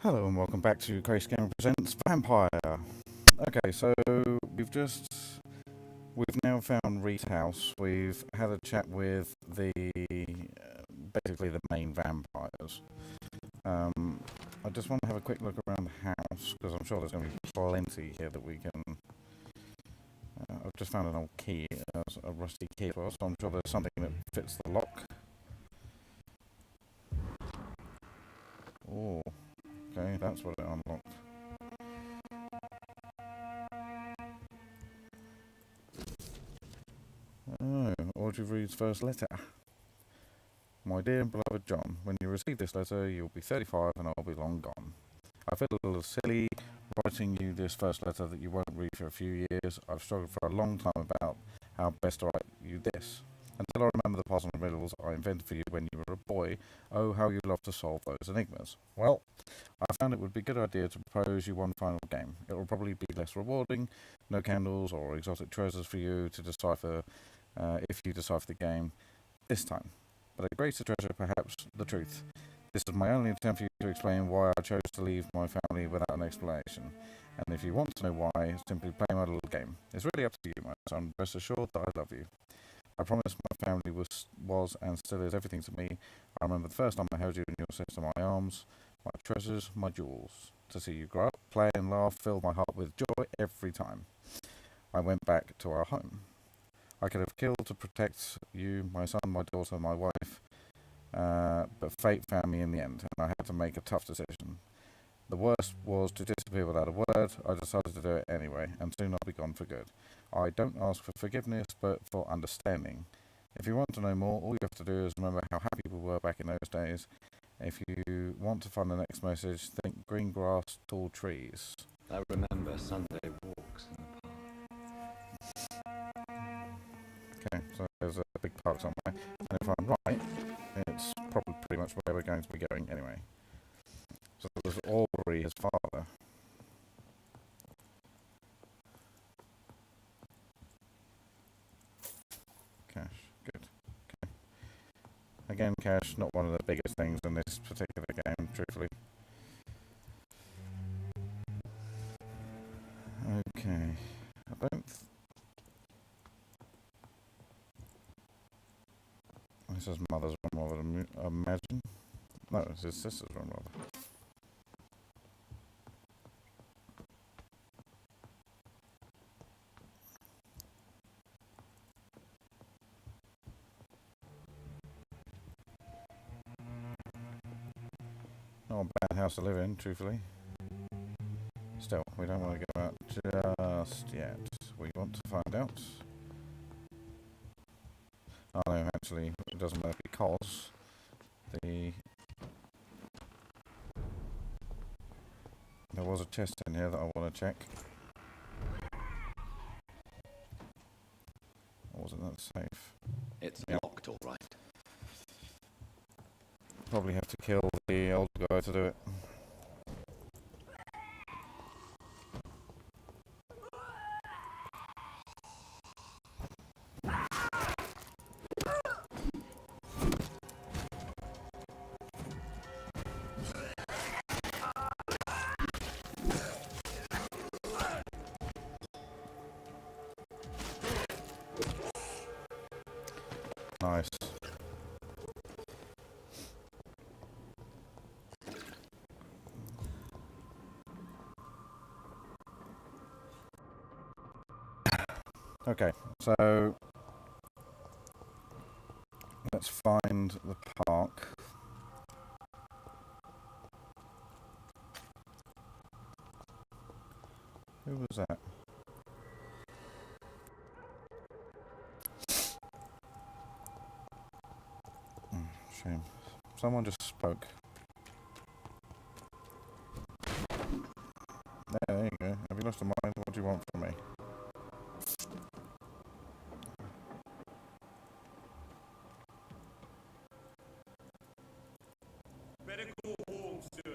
Hello and welcome back to Kraise presents Vampire. Okay, so we've now found Reed's house. We've had a chat with the basically the main vampires. I just want to have a quick look around the house because I'm sure there's going to be plenty here that we can. I've just found an old key, a rusty key as well, so I'm sure there's something that fits the lock. Oh, okay, that's what it unlocked. Oh, Audrey Reed's first letter. My dear and beloved John, when you receive this letter, you'll be 35 and I'll be long gone. I feel a little silly writing you this first letter that you won't read for a few years. I've struggled for a long time about how best to write you this. Until I remember the puzzle and riddles I invented for you when you were a boy, oh, how you love to solve those enigmas. Well, I found it would be a good idea to propose you one final game. It will probably be less rewarding, no candles or exotic treasures for you to decipher if you decipher the game this time. But a greater treasure, perhaps, the truth. This is my only attempt for you to explain why I chose to leave my family without an explanation. And if you want to know why, simply play my little game. It's really up to you, my son. Rest assured that I love you. I promise my family was and still is everything to me. I remember the first time I held you in your sister in my arms, my treasures, my jewels. To see you grow up, play and laugh filled my heart with joy every time. I went back to our home. I could have killed to protect you, my son, my daughter, my wife, but fate found me in the end, and I had to make a tough decision. The worst was to disappear without a word. I decided to do it anyway, and soon I'll be gone for good. I don't ask for forgiveness, but for understanding. If you want to know more, all you have to do is remember how happy we were back in those days. If you want to find the next message, think green grass, tall trees. I remember Sunday walks in the park. Okay, so there's a big park somewhere, and if I'm right, it's probably pretty much where we're going to be going anyway. So there's Aubrey, his father. Cash, good. Okay. Again, cash, not one of the biggest things in this particular game, truthfully. Okay, I don't. This is mother's room, I would imagine. No, it's his sister's room, rather. Not a bad house to live in, truthfully. Still, we don't want to go out just yet. We want to find out. Oh no, actually, it doesn't matter because there was a chest in here that I want to check. Or wasn't that safe? It's locked, all right. Probably have to kill the old guy to do it. Nice. Okay, so let's find the park. Who was that? Shame. Someone just spoke. There you go. Have you lost your mind? What do you want from me? Better go home, sir.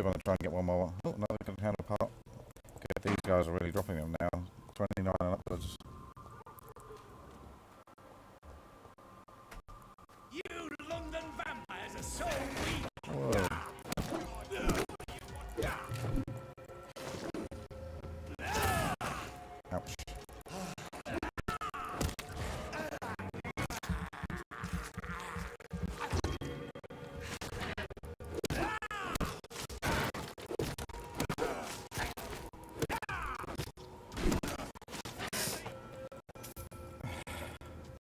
if I try and get one more. Oh, another counterpart. Okay, these guys are really dropping them now. 29 and upwards. You London vampires are so weak. Whoa. Ouch.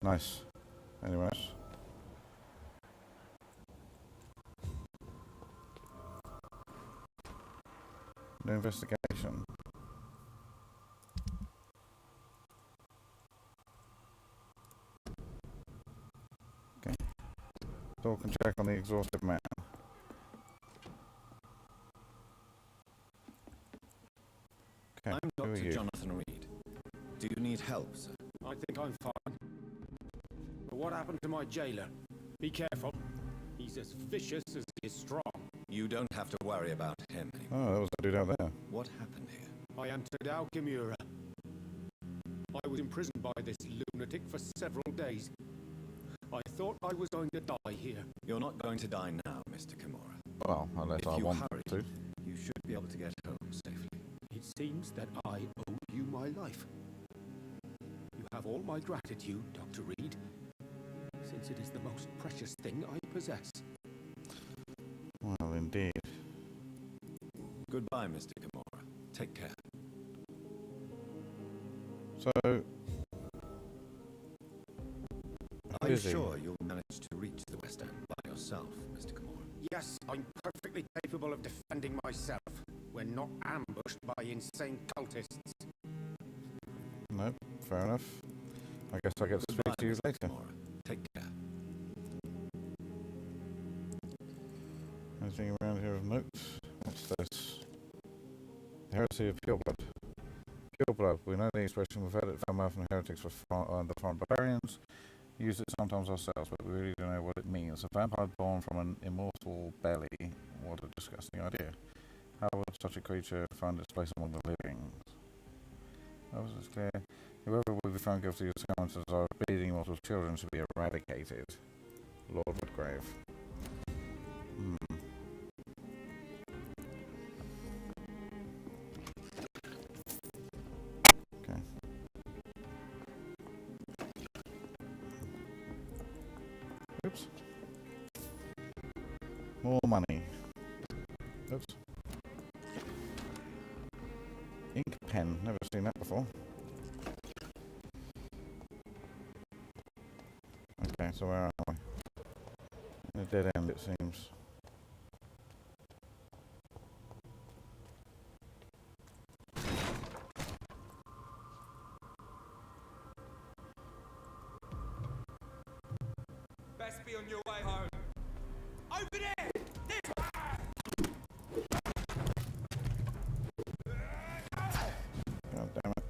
Nice. Anyone else? No investigation. Okay. Door can check on the exhausted man. Okay, I'm who are Dr. you? Jonathan Reed. Do you need help, sir? I think I'm fine. But what happened to my jailer? Be careful. He's as vicious as he is strong. You don't have to worry about him anymore. Oh, that was the dude out there. What happened here? I entered Alchemura. I was imprisoned by this lunatic for several days. I thought I was going to die here. You're not going to die now, Mr. Kimura. Well, unless If I you want hurry, to. you should be able to get home safely. It seems that I owe you my life. You have all my gratitude, Dr. Reed, since it is the most precious thing I possess. Well, indeed. Goodbye, Mr. Kimura. Take care. So, Are you busy. sure you'll manage to reach the West End by yourself, Mr. Kimura? Yes, I'm perfectly capable of defending myself when not ambushed by insane cultists. No, fair enough. I guess I get to speak to you Mr. later. Kimura. Take care. Anything around here of note? What's this? The heresy of pureblood. Pureblood. We know the expression. We've heard it from from heretics for the foreign barbarians. Use it sometimes ourselves, but we really don't know what it means. A vampire born from an immortal belly. What a disgusting idea. How would such a creature find its place among the living? That was clear. Whoever will be found guilty of scoundrels as our bleeding immortal children should be eradicated. Lord Woodgrave. Okay. Oops. More money. Oops. Ink pen. Never seen that before. Okay, so where are we? In a dead end, it seems. Best be on your way home. Over there! This way! God damn it.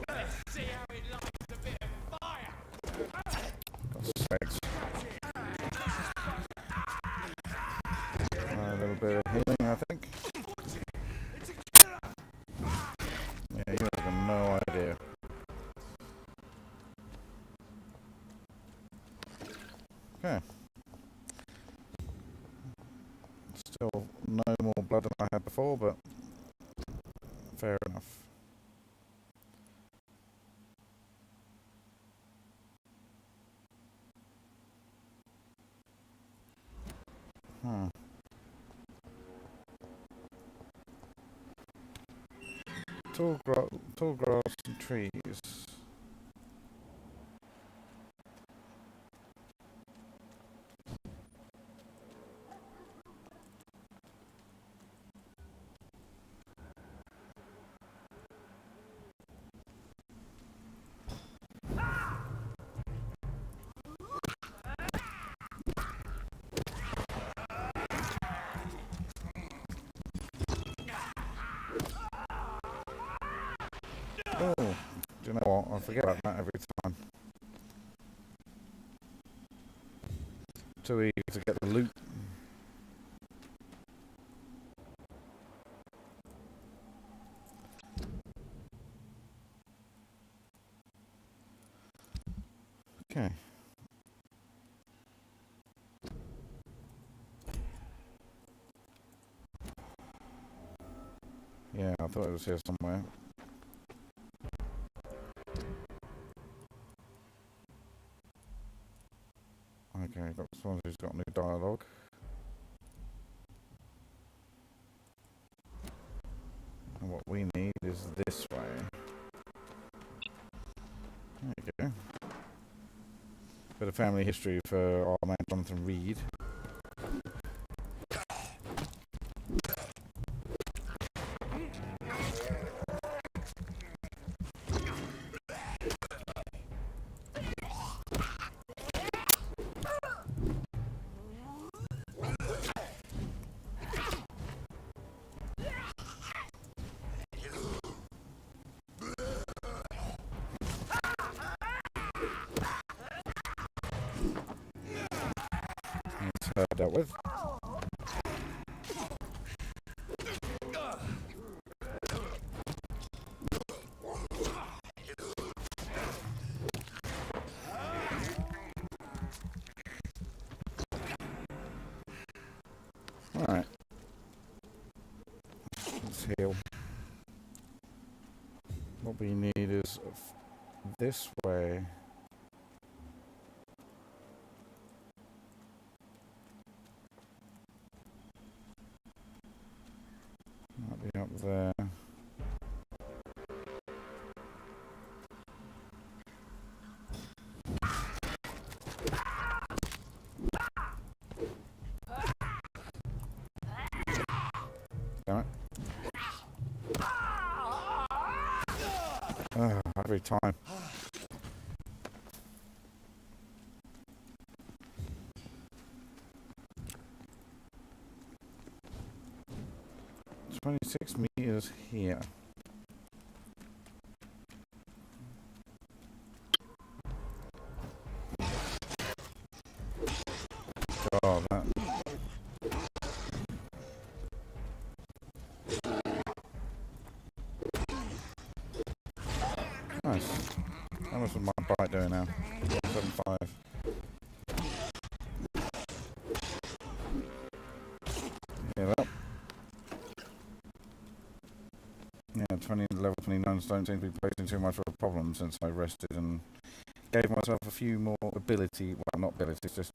Let's see how it lights a bit of fire! God's sakes. A little bit of healing, I think. Yeah, you have no idea. Okay. Still no more blood than I had before, but fair enough. Tall grass and trees. Oh, do you know what? I forget about that every time. Too easy to get the loot. Okay. Yeah, I thought it was here somewhere. Okay, got someone who's got new dialogue. And what we need is this way. There you go. Bit of family history for our man Jonathan Reed. Dealt with. Alright. Let's heal. What we need is this way. Might be up there. Damn it. Every time. $26 meters here. Oh, that. Nice. How much was my bite doing now? 175. Heal up. Yeah, level 29s don't seem to be posing too much of a problem since I rested and gave myself a few more ability, well, not abilities, just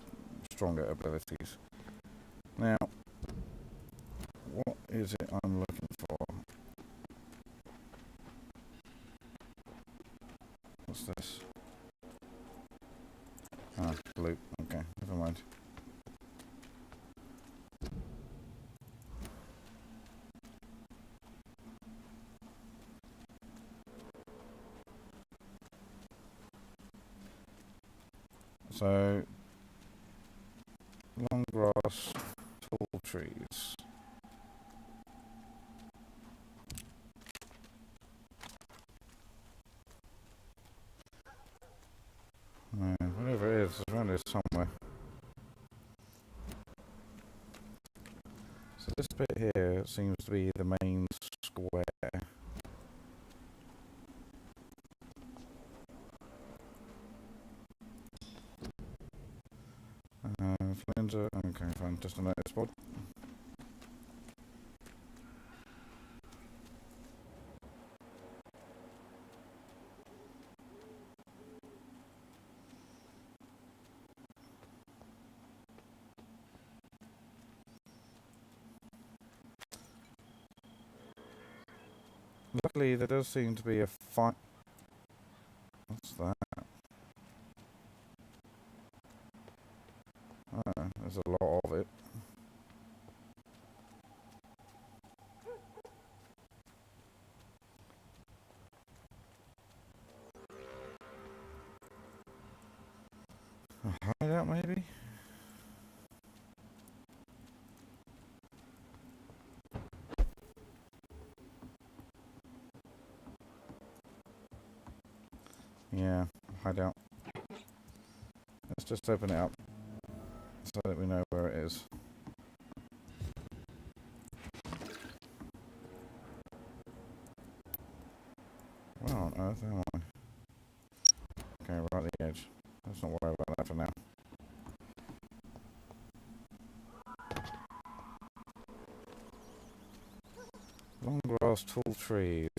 stronger abilities. Now, what is it I'm looking for? What's this? Ah, loot. Okay, never mind. So, long grass, tall trees. Whatever it is, it's around here somewhere. So this bit here seems to be the main square. Flinzer, okay, fine, just a notice board. Luckily, there does seem to be a fight. What's that? Oh, there's a lot of it. A hideout, maybe? Yeah, hideout. Let's just open it up so that we know where it is. Where on earth am I? Okay, right at the edge. Let's not worry about that for now. Long grass, tall trees.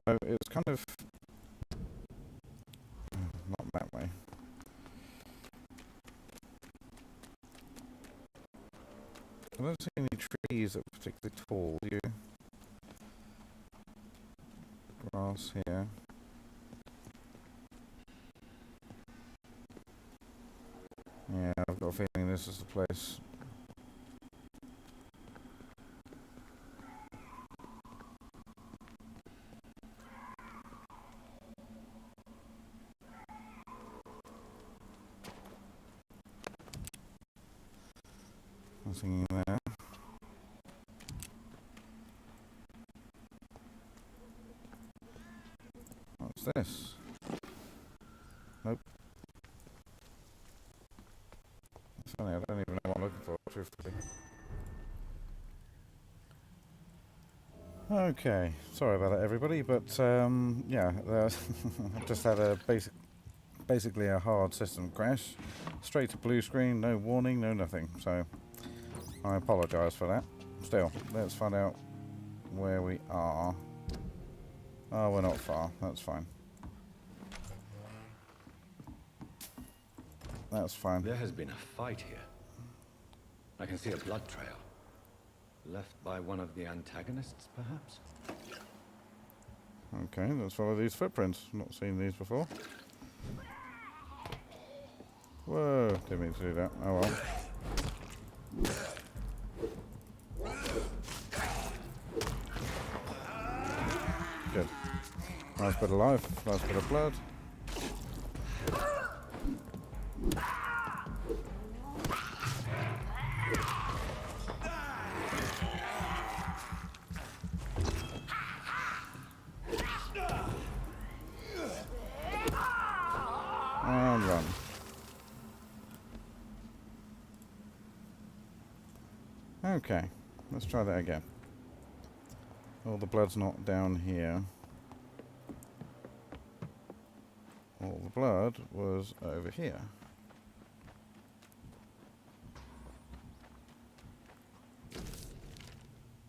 So it's kind of not that way. I don't see any trees that are particularly tall, do you? Grass here. Yeah, I've got a feeling this is the place. Nothing there. What's this? Nope. It's funny, I don't even know what I'm looking for, truthfully. Okay, sorry about that, everybody, but yeah, I've just had a basically a hard system crash. Straight to blue screen, no warning, no nothing. So I apologise for that. Still, let's find out where we are. Oh, we're not far. That's fine. That's fine. There has been a fight here. I can see a blood trail. Left by one of the antagonists, perhaps? Okay, let's follow these footprints. Not seen these before. Whoa, didn't mean to do that. Oh well. Good. Nice bit of life, nice bit of blood. And run. Okay, let's try that again. All the blood's not down here. All the blood was over here.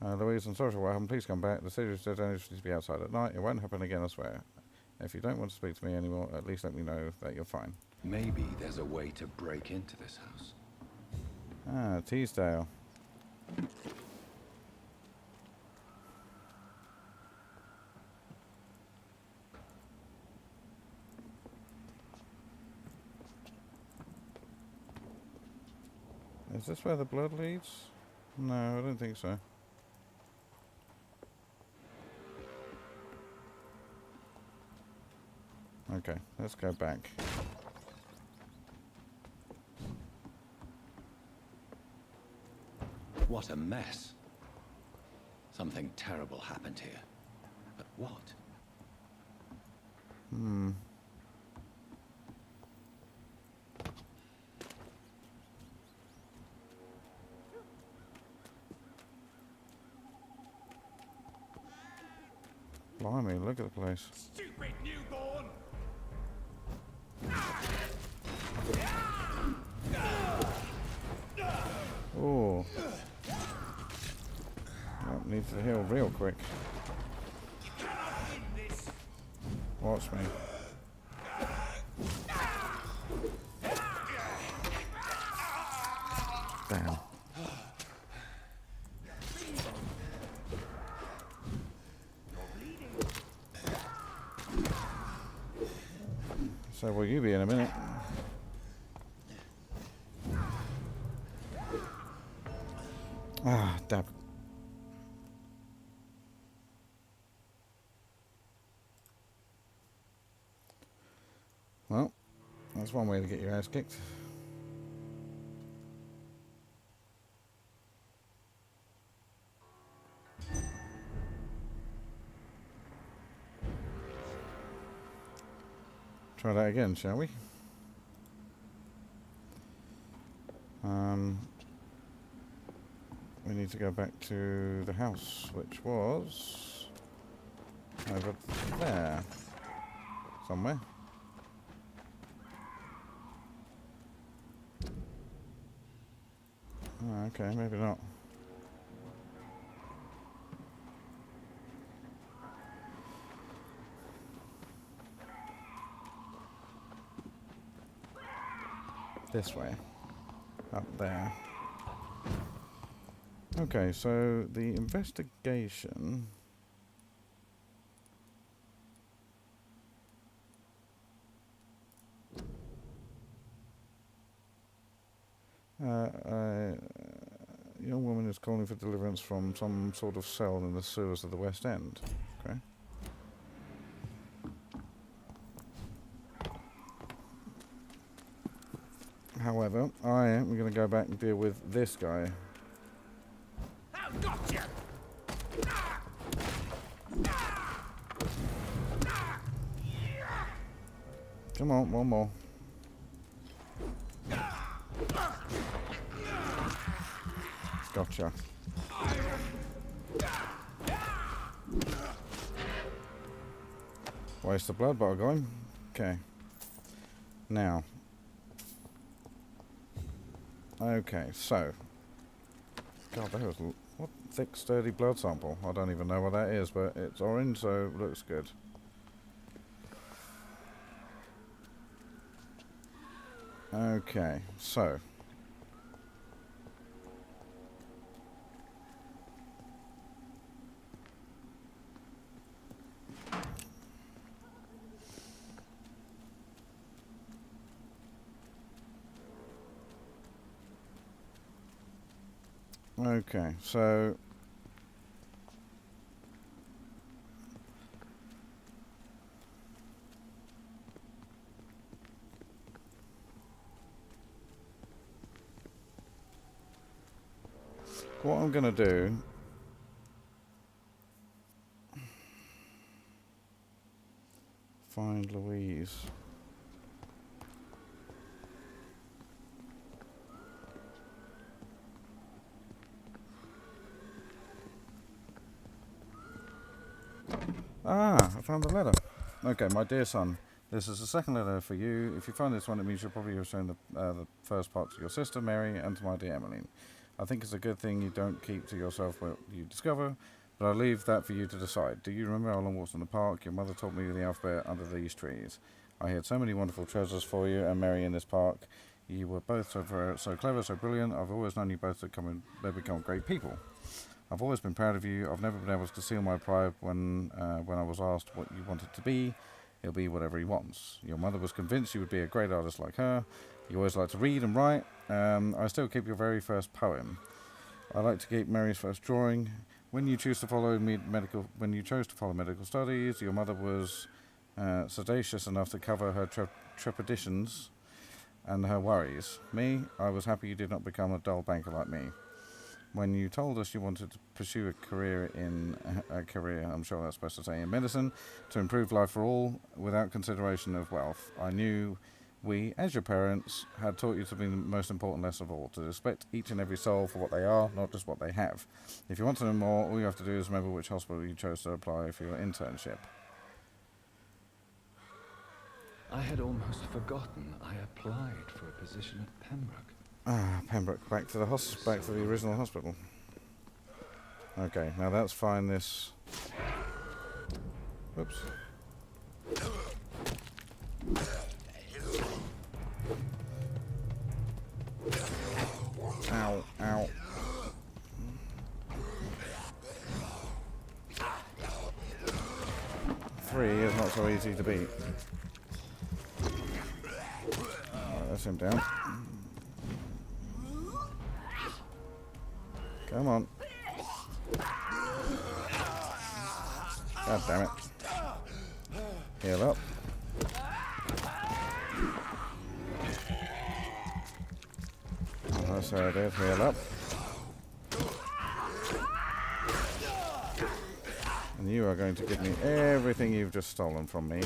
Louise, I'm sorry for what happened. Please come back. The city is dangerous to be outside at night. It won't happen again, I swear. If you don't want to speak to me anymore, at least let me know that you're fine. Maybe there's a way to break into this house. Ah, Teasdale. Is this where the blood leads? No, I don't think so. Okay, let's go back. What a mess. Something terrible happened here. But what? Blimey, look at the place. Stupid newborn! Oh. That needs to heal real quick. Watch me. Damn. So will you be in a minute? Ah, damn. Well, that's one way to get your ass kicked. Try that again, shall we? We need to go back to the house, which was over there somewhere. Oh, okay, maybe not. This way. Up there. Okay, so the investigation... young woman is calling for deliverance from some sort of cell in the sewers of the West End. Okay. However, I am going to go back and deal with this guy. Gotcha! Come on, one more. Gotcha. Waste of blood, but I'll go in. Okay. Now. Okay, so. God, that was... What thick, sturdy blood sample? I don't even know what that is, but it's orange, so it looks good. Okay, so. Okay, so what I'm going to do find Louise. Ah, I found the letter. Okay, my dear son, this is the second letter for you. If you find this one, it means you'll probably have shown the first part to your sister, Mary, and to my dear Emmeline. I think it's a good thing you don't keep to yourself what you discover, but I'll leave that for you to decide. Do you remember our long walks in the park? Your mother taught me the alphabet under these trees. I had so many wonderful treasures for you and Mary in this park. You were both so clever, so brilliant. I've always known you both to become great people. I've always been proud of you. I've never been able to conceal my pride when I was asked what you wanted to be. He'll be whatever he wants. Your mother was convinced you would be a great artist like her. You always like to read and write. I still keep your very first poem. I like to keep Mary's first drawing. When you chose to follow medical studies, your mother was sagacious enough to cover her trepidations and her worries. Me, I was happy you did not become a dull banker like me. When you told us you wanted to pursue a career, I'm sure that's supposed to say in medicine, to improve life for all without consideration of wealth, I knew we, as your parents, had taught you to be the most important lesson of all, to respect each and every soul for what they are, not just what they have. If you want to know more, all you have to do is remember which hospital you chose to apply for your internship. I had almost forgotten I applied for a position at Pembroke. Ah, Pembroke, back to the original hospital. Okay, now that's fine. This. Whoops. Ow, ow. Three is not so easy to beat. Alright, that's him down. Come on. God damn it. Heal up. Oh, that's how it is. Heal up. And you are going to give me everything you've just stolen from me.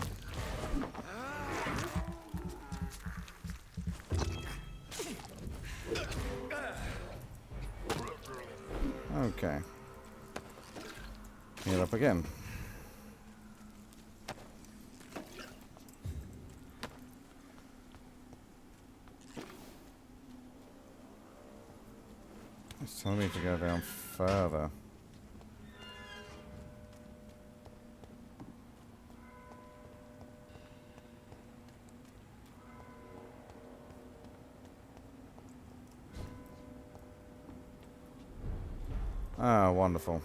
Okay. Heal up again. It's telling me to go down further. Ah, wonderful.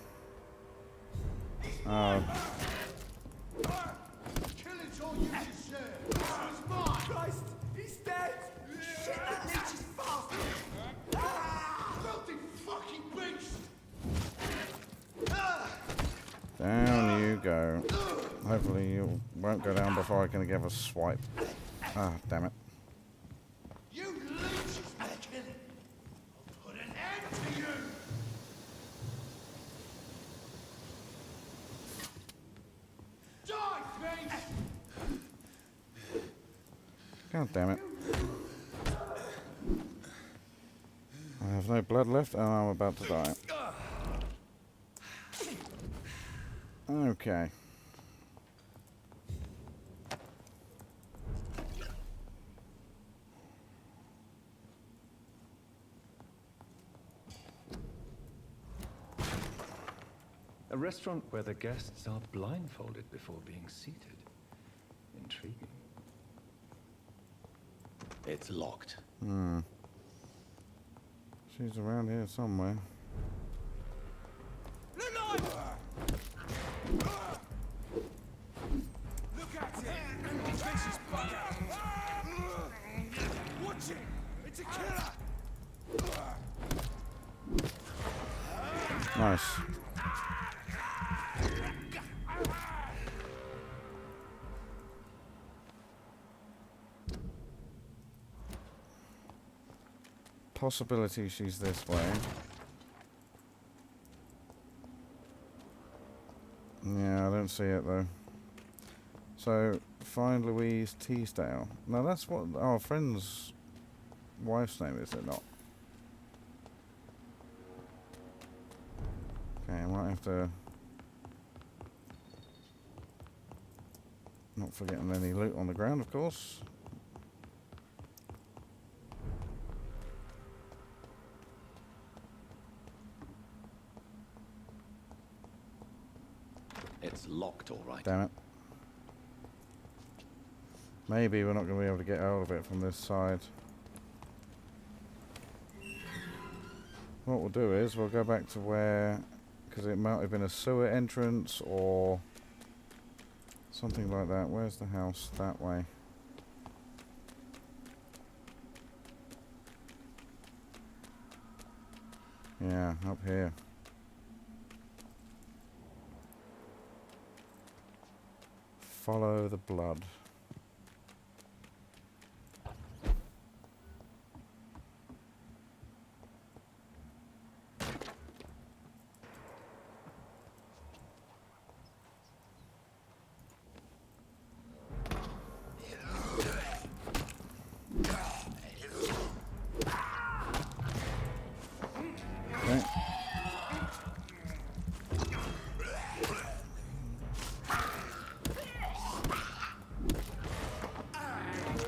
Oh. Killing's all you deserve. This was mine. Christ, he's dead. Shit, that leech is fast. Filthy fucking beast. Down you go. Hopefully you won't go down before I can give a swipe. Ah, damn it. You leeches, McKinnon. I'll put an end to you. Die, beast. God damn it. I have no blood left and I'm about to die. Okay. A restaurant where the guests are blindfolded before being seated. Intriguing. It's locked. She's around here somewhere. Look at it! His face is bugged. Watch it! It's a killer! Nice. Possibility she's this way. Yeah, I don't see it though. So, find Louise Teasdale. Now that's what our friend's wife's name is, it not? Okay, I might have to... Not forgetting any loot on the ground, of course. It's locked, all right. Damn it. Maybe we're not going to be able to get out of it from this side. What we'll do is we'll go back to where... Because it might have been a sewer entrance or... something like that. Where's the house? That way. Yeah, up here. Follow the blood. Okay.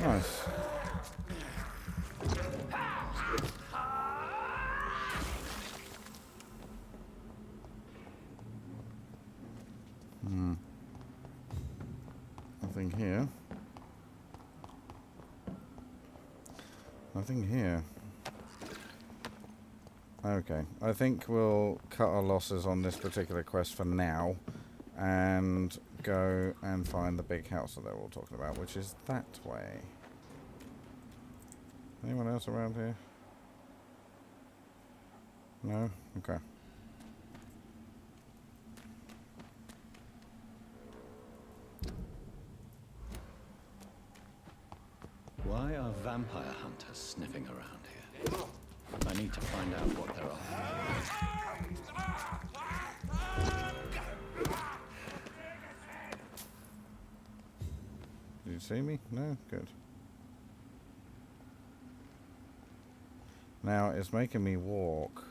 Nice. Nothing here. Nothing here. Okay, I think we'll cut our losses on this particular quest for now and go and find the big house that they're all talking about, which is that way. Anyone else around here? No? Okay. Why are vampire hunters sniffing around here? I need to find out what they're after. Did you see me? No? Good. Now, it's making me walk.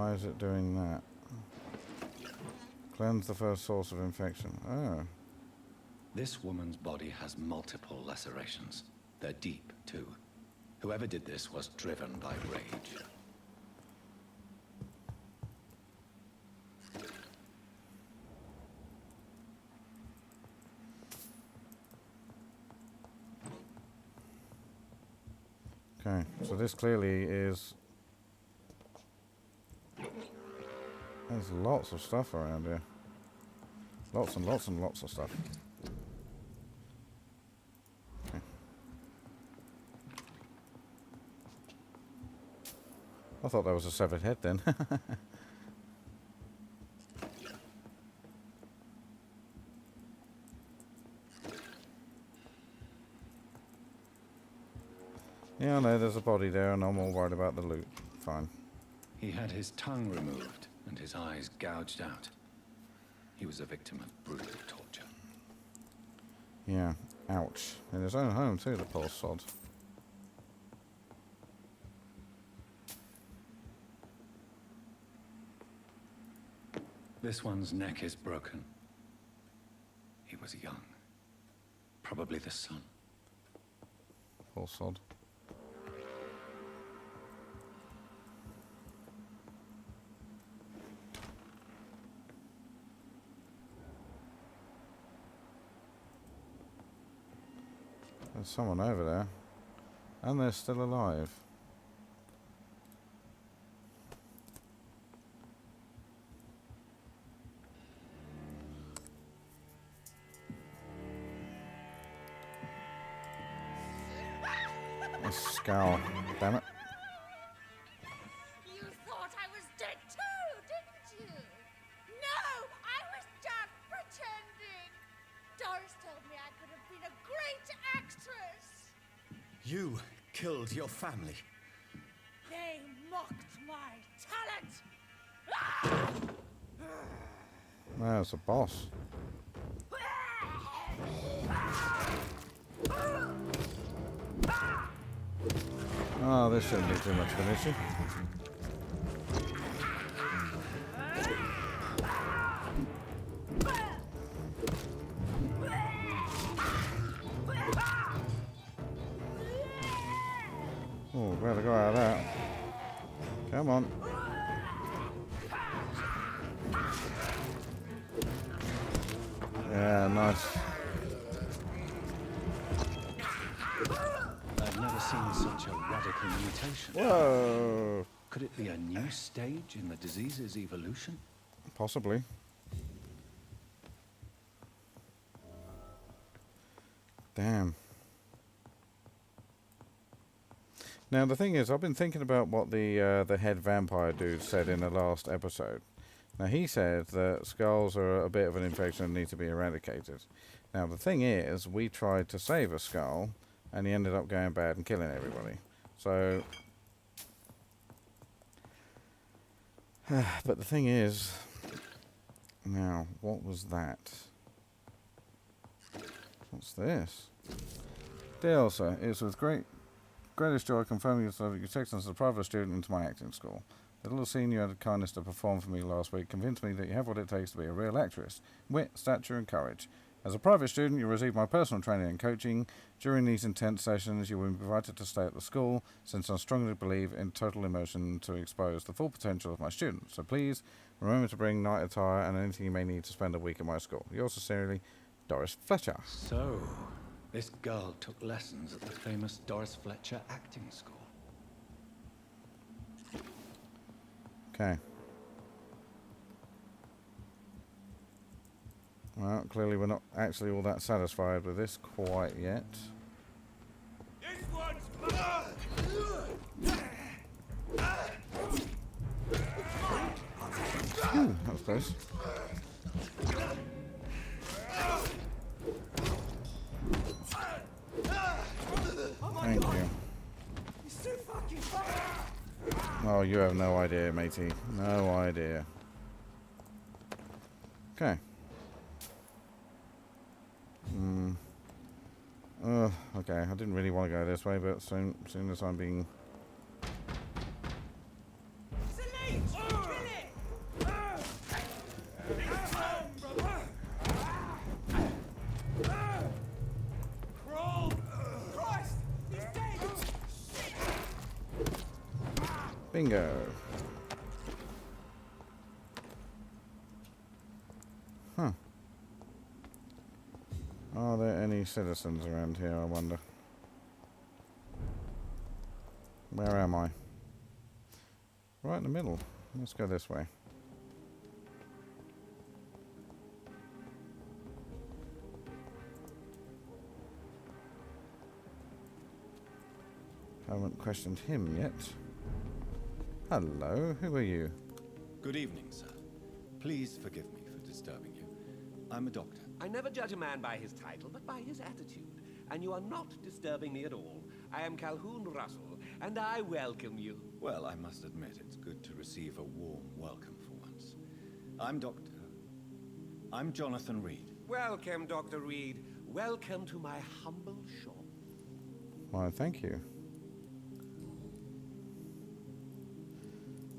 Why is it doing that? Cleanse the first source of infection. Oh. This woman's body has multiple lacerations. They're deep, too. Whoever did this was driven by rage. Okay, so this clearly is... There's lots of stuff around here. Lots and lots and lots of stuff. Okay. I thought that was a severed head then. Yeah, I know there's a body there and I'm all worried about the loot. Fine. He had his tongue removed and his eyes gouged out. He was a victim of brutal torture. Yeah, ouch. In his own home too, the poor sod. This one's neck is broken. He was young. Probably the son. Poor sod. There's someone over there. And they're still alive. A skull. Damn it. You thought I was dead too, didn't you? No, I was just pretending. Doris told me I could have been a great actress. You killed your family. They mocked my talent. There's a boss. Oh, this shouldn't be too much of an issue. Oh, better go out of that. Come on. Yeah, nice. I've never seen such a radical mutation. Whoa! Could it be a new stage in the disease's evolution? Possibly. Damn. Now the thing is, I've been thinking about what the head vampire dude said in the last episode. Now he said that skulls are a bit of an infection and need to be eradicated. Now the thing is, we tried to save a skull, and he ended up going bad and killing everybody. So, but the thing is, now what was that? What's this? Dear sir, it's with greatest joy confirming your acceptance as a private student into my acting school. The little scene you had the kindness to perform for me last week convinced me that you have what it takes to be a real actress. Wit, stature and courage. As a private student, you receive my personal training and coaching. During these intense sessions, you will be invited to stay at the school, since I strongly believe in total immersion to expose the full potential of my students. So please, remember to bring night attire and anything you may need to spend a week at my school. Yours sincerely, Doris Fletcher. So, this girl took lessons at the famous Doris Fletcher acting school. Okay. Well, clearly we're not actually all that satisfied with this quite yet. This one's mine. Ooh, that was close. Thank you. Oh, you have no idea, matey. No idea. Okay. Okay, I didn't really want to go this way, but soon as I'm being... It's a leech! Kill Bingo. Huh. Are there any citizens around here, I wonder? Where am I? Right in the middle. Let's go this way. Haven't questioned him yet. Hello, who are you? Good evening, sir. Please forgive me for disturbing you. I'm a doctor. I never judge a man by his title, but by his attitude. And you are not disturbing me at all. I am Calhoun Russell, and I welcome you. Well, I must admit it's good to receive a warm welcome for once. I'm Jonathan Reed. Welcome, Dr. Reed. Welcome to my humble shop. Why, thank you.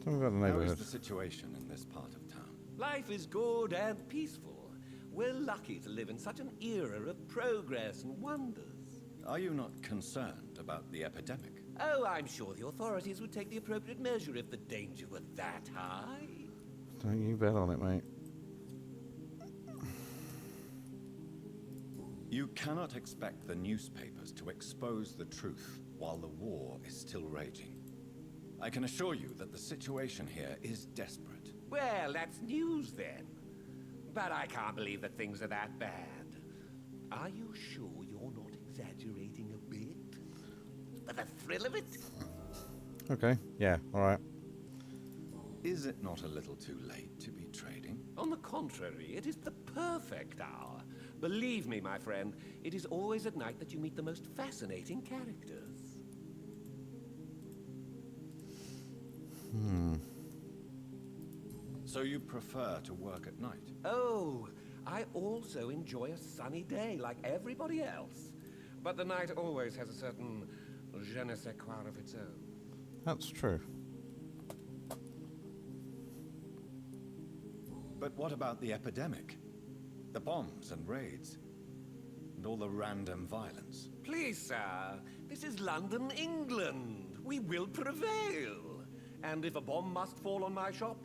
Tell me about the How neighborhood. is the situation in this part of town? Life is good and peaceful. We're lucky to live in such an era of progress and wonders. Are you not concerned about the epidemic? Oh, I'm sure the authorities would take the appropriate measure if the danger were that high. Don't you bet on it, mate. You cannot expect the newspapers to expose the truth while the war is still raging. I can assure you that the situation here is desperate. Well, that's news then. But I can't believe that things are that bad. Are you sure you're not exaggerating a bit? For the thrill of it? Okay, yeah, alright. Is it not a little too late to be trading? On the contrary, it is the perfect hour. Believe me, my friend, it is always at night that you meet the most fascinating characters. So you prefer to work at night? Oh, I also enjoy a sunny day like everybody else. But the night always has a certain je ne sais quoi of its own. That's true. But what about the epidemic? The bombs and raids? And all the random violence? Please, sir, this is London, England. We will prevail. And if a bomb must fall on my shop,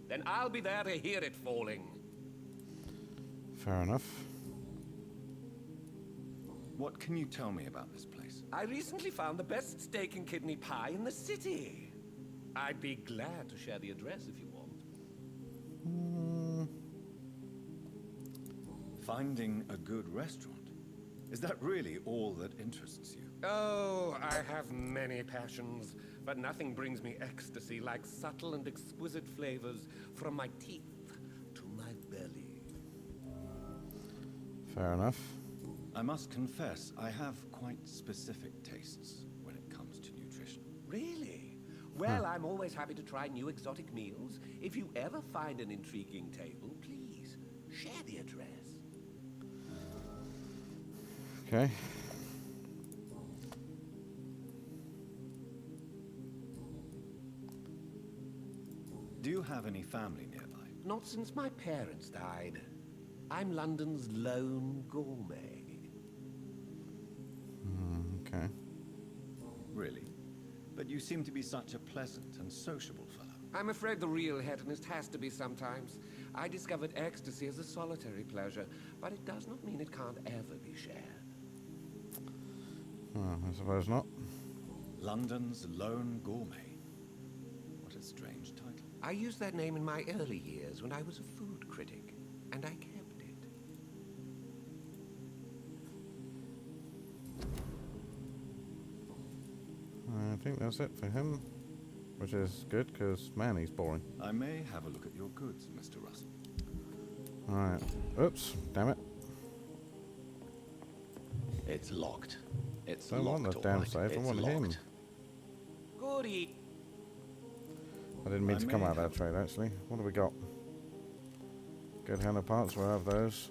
then I'll be there to hear it falling. Fair enough. What can you tell me about this place? I recently found the best steak and kidney pie in the city. I'd be glad to share the address if you want. Finding a good restaurant? Is that really all that interests you? Oh, I have many passions, but nothing brings me ecstasy like subtle and exquisite flavors from my teeth to my belly. Fair enough. I must confess, I have quite specific tastes when it comes to nutrition. Really? Well, I'm always happy to try new exotic meals. If you ever find an intriguing table, please share the address. Okay. Do you have any family nearby? Not since my parents died. I'm London's lone gourmet. Okay. Really? But you seem to be such a pleasant and sociable fellow. I'm afraid the real hedonist has to be sometimes. I discovered ecstasy as a solitary pleasure, but it does not mean it can't ever be shared. I suppose not. London's lone gourmet. What a strange title. I used that name in my early years when I was a food critic, and I kept it. I think that's it for him. Which is good, because, man, he's boring. I may have a look at your goods, Mr. Russell. Alright. Oops, damn it. It's locked. It's Don't want locked, the damn all right. safe, I It's want him. locked. Goody. I didn't mean I to come may out of that have- trade, actually. What have we got? Good handle parts, we'll have those.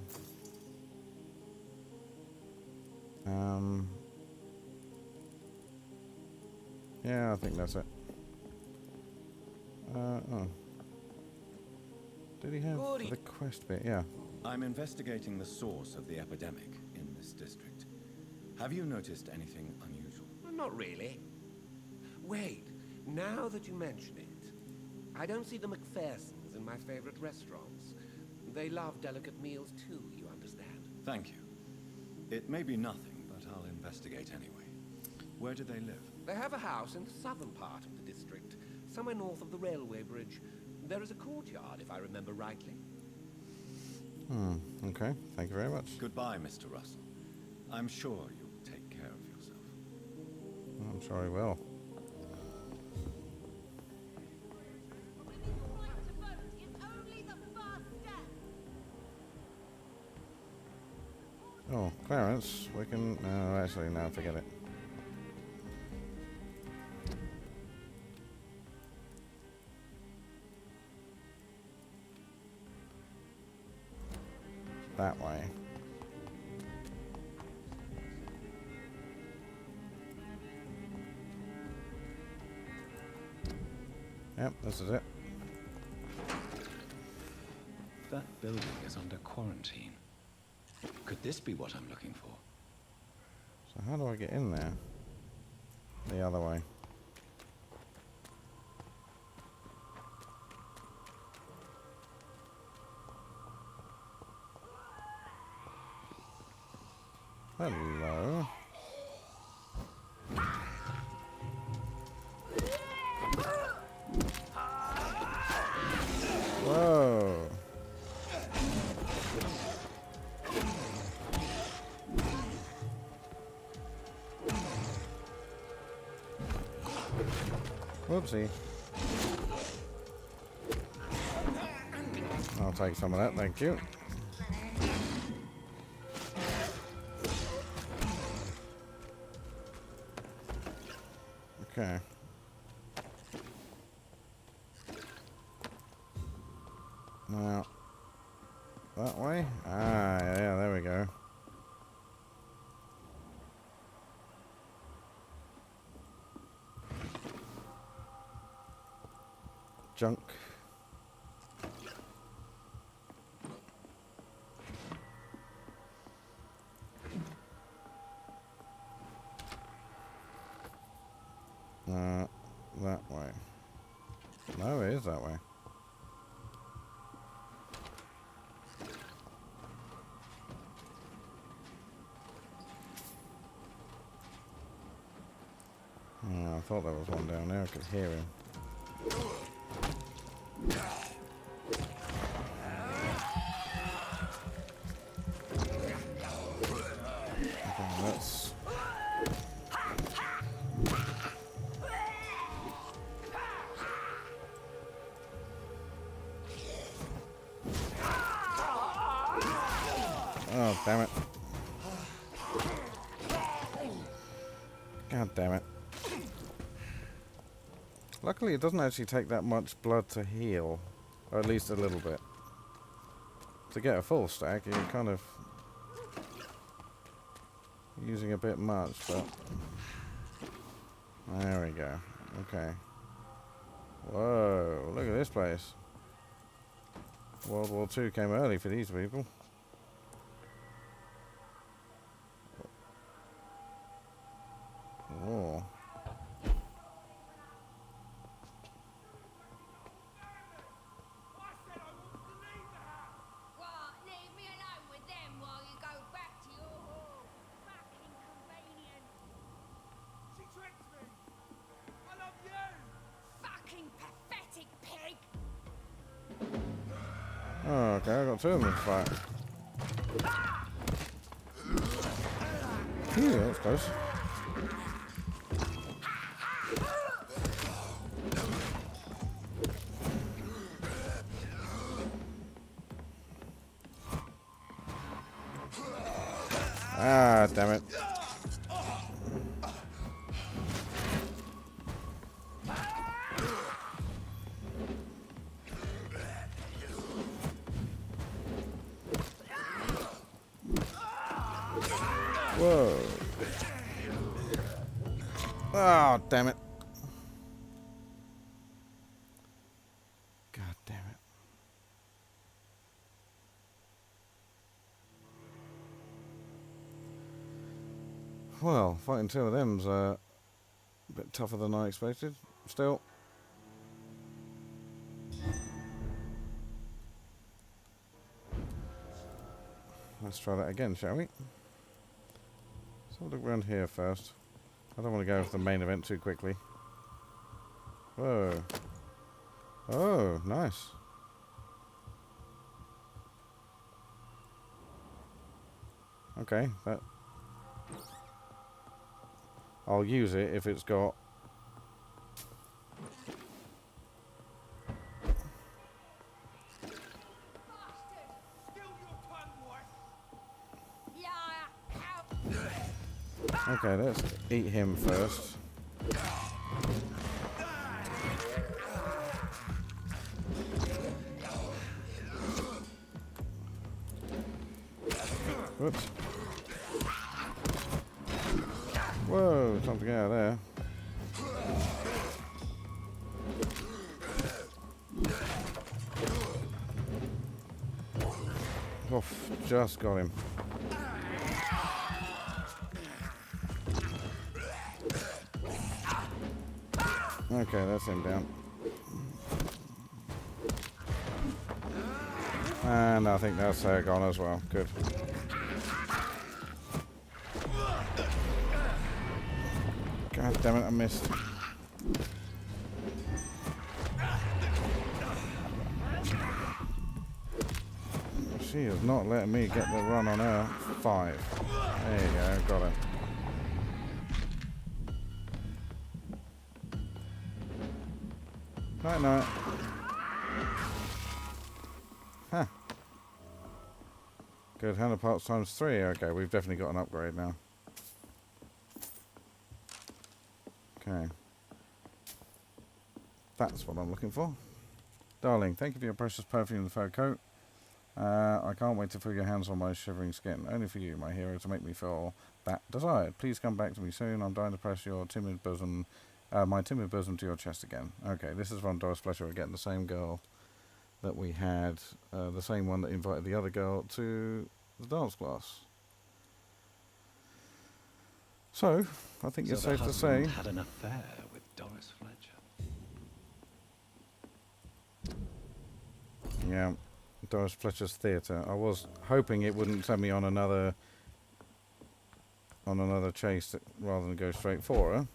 Yeah, I think that's it. Oh. Did he have Goody. the quest bit? Yeah. I'm investigating the source of the epidemic in this district. Have you noticed anything unusual? Not really. Wait, Now that you mention it, I don't see the McPhersons in my favorite restaurants. They love delicate meals too, you understand? Thank you. It may be nothing, but I'll investigate anyway. Where do they live? They have a house in the southern part of the district, somewhere north of the railway bridge. There is a courtyard, if I remember rightly. Okay. Thank you very much. Goodbye, Mr. Russell. I'm sure you'll take care of yourself. I'm sure he will. Winning the right to vote is only the first step. Oh, Clarence, we can... No, actually, no, forget it. That way. Yep, this is it. That building is under quarantine. Could this be what I'm looking for? So how do I get in there? The other way. Hello. Whoa. Whoopsie. I'll take some of that, thank you. Okay. Now, that way? Ah, yeah, there we go. Junk. That way. No, it is that way. Yeah, I thought there was one down there. I could hear him. Okay, let's... Oh, damn it. God damn it. Luckily, it doesn't actually take that much blood to heal. Or at least a little bit. To get a full stack, you're kind of using a bit much, but... There we go. Okay. Whoa, look at this place. World War II came early for these people. Oh. What? Leave me alone with them while you go back to your hall. Fucking convenient. She tricked me! I love you! Fucking pathetic pig. Oh, okay, I got two of them to fight. Phew, that was close. Ah, damn it. Whoa. Oh, damn it. God damn it. Well, fighting two of them's a bit tougher than I expected. still. Let's try that again, shall we? Let's have a look around here first. I don't want to go for the main event too quickly. Whoa. Oh, nice. Okay, that... I'll use it if it's got... Okay, let's eat him first. Whoops. Whoa, time to get out of there. Oof, just got him. Okay, that's him down. And I think that's gone as well. Good. God damn it, I missed. She is not letting me get the run on her. 5. There you go, got her. Night night. Huh. Good, handle parts times 3. Okay, we've definitely got an upgrade now. Okay. That's what I'm looking for. Darling, thank you for your precious perfume and fur coat. I can't wait to feel your hands on my shivering skin. Only for you, my hero, to make me feel that desired. Please come back to me soon. I'm dying to press your timid bosom, my timid bosom to your chest again. Okay, this is from Doris Fletcher again, the same girl that we had, the same one that invited the other girl to the dance class. So, I think it's safe to say... had an affair with Doris Fletcher. Yeah, Doris Fletcher's theatre. I was hoping it wouldn't send me on another chase rather than go straight for her.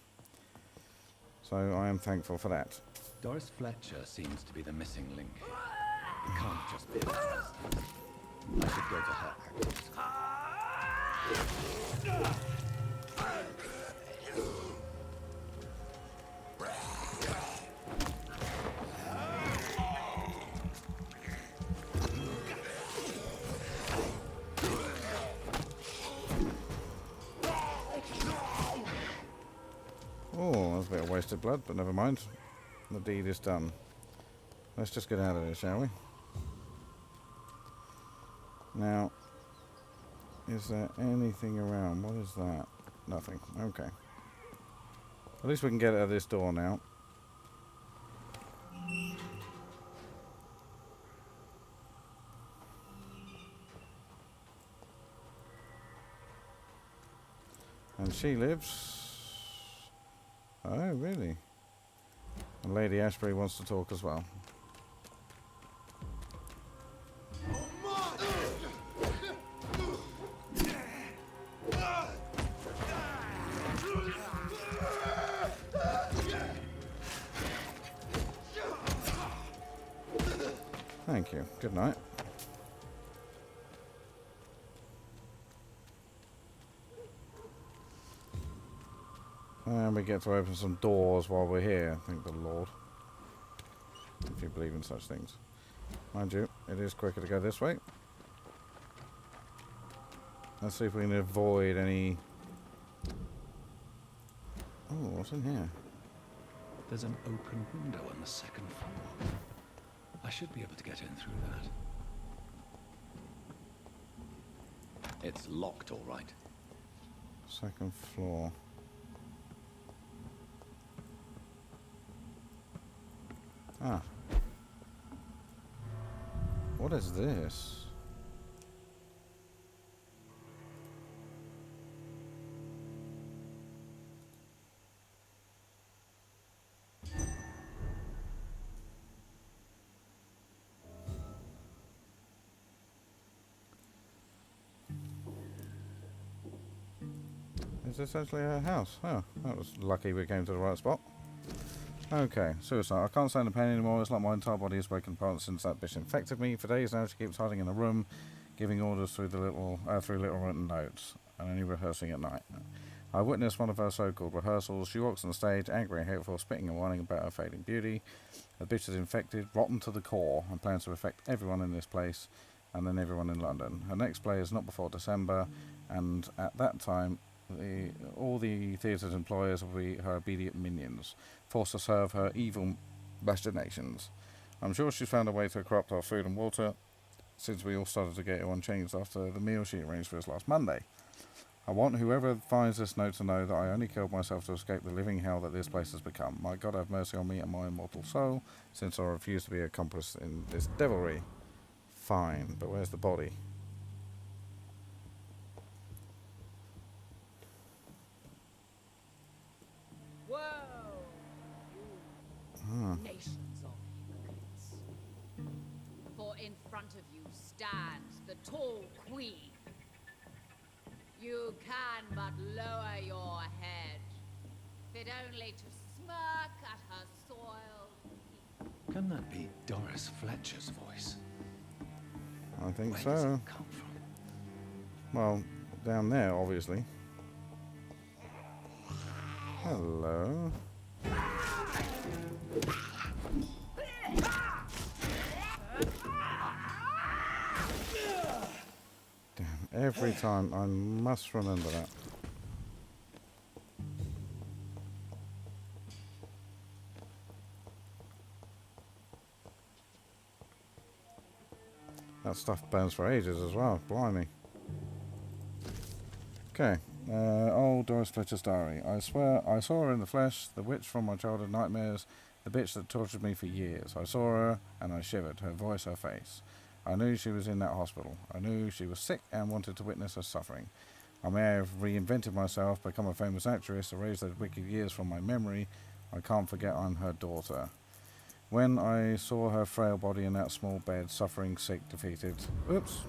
So I am thankful for that. Doris Fletcher seems to be the missing link. It can't just be that. I should go to her actors. Oh, that's a bit of wasted blood, but never mind. The deed is done. Let's just get out of here, shall we? Now, is there anything around? What is that? Nothing. Okay. At least we can get out of this door now. And she lives... Oh, really? And Lady Ashbury wants to talk as well. Thank you. Good night. And we get to open some doors while we're here, thank the Lord. If you believe in such things. Mind you, it is quicker to go this way. Let's see if we can avoid any... Oh, what's in here? There's an open window on the second floor. I should be able to get in through that. It's locked, all right. Second floor. Ah. What is this? Is this actually her house? Oh, that was lucky we came to the right spot. Okay, suicide. I can't stand the pain anymore. It's like my entire body is breaking apart since that bitch infected me. For days now, she keeps hiding in the room, giving orders through little written notes, and only rehearsing at night. I witnessed one of her so-called rehearsals. She walks on the stage, angry and hateful, spitting and whining about her fading beauty. The bitch is infected, rotten to the core, and plans to affect everyone in this place, and then everyone in London. Her next play is not before December, and at that time, all the theatre's employers will be her obedient minions, forced to serve her evil machinations. I'm sure she's found a way to corrupt our food and water, since we all started to get ill and changed after the meal she arranged for us last Monday. I want whoever finds this note to know that I only killed myself to escape the living hell that this place has become. My God, have mercy on me and my immortal soul, since I refuse to be accomplice in this devilry. Fine, but where's the body? Whoa! You nations of hypocrites. For in front of you stands the tall queen. You can but lower your head, fit only to smirk at her soiled feet. Can that be Doris Fletcher's voice? I think Where so. does it come from? Well, down there, obviously. Hello. Damn, every time I must remember that. That stuff burns for ages as well, blimey. Okay, old Doris Fletcher's diary. I swear I saw her in the flesh, the witch from my childhood nightmares, the bitch that tortured me for years. I saw her and I shivered, her voice, her face. I knew she was in that hospital. I knew she was sick and wanted to witness her suffering. I may have reinvented myself, become a famous actress, erased those wicked years from my memory. I can't forget I'm her daughter. When I saw her frail body in that small bed, suffering, sick, defeated... Oops.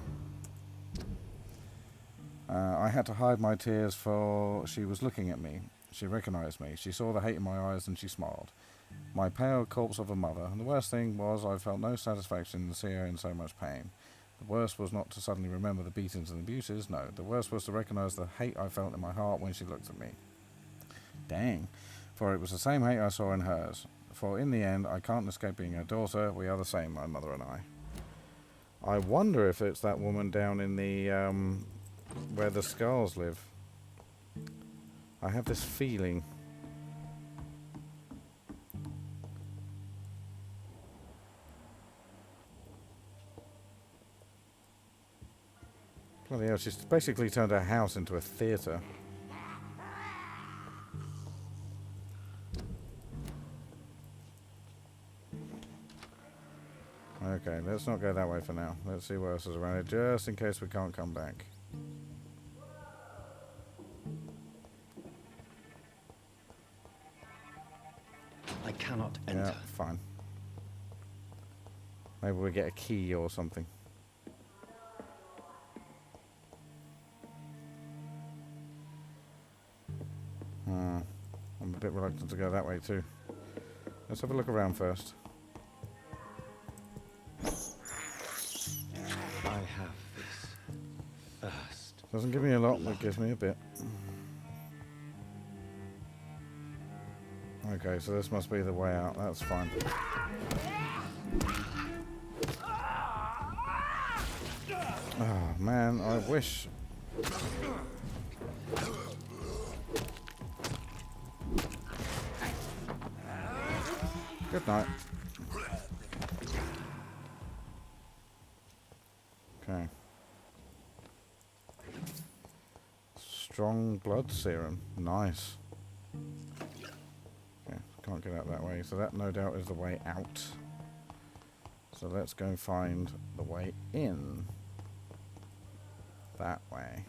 I had to hide my tears, for she was looking at me. She recognized me. She saw the hate in my eyes and she smiled. My pale corpse of a mother. And the worst thing was I felt no satisfaction to see her in so much pain. The worst was not to suddenly remember the beatings and abuses. No, the worst was to recognize the hate I felt in my heart when she looked at me. Dang. For it was the same hate I saw in hers. For in the end, I can't escape being her daughter. We are the same, my mother and I. I wonder if it's that woman down in the, where the skals live. I have this feeling. Bloody hell, she's basically turned her house into a theatre. Okay, let's not go that way for now. Let's see what else is around here, just in case we can't come back. I cannot enter. Yeah, fine. Maybe we get a key or something. I'm a bit reluctant to go that way too. Let's have a look around first. I have this thirst. Doesn't give me a lot, but gives me a bit. Okay, so this must be the way out. That's fine. Oh man, I wish. Good night. Okay. Strong blood serum. Nice. Okay, can't get out that way. So that no doubt is the way out. So let's go find the way in. That way.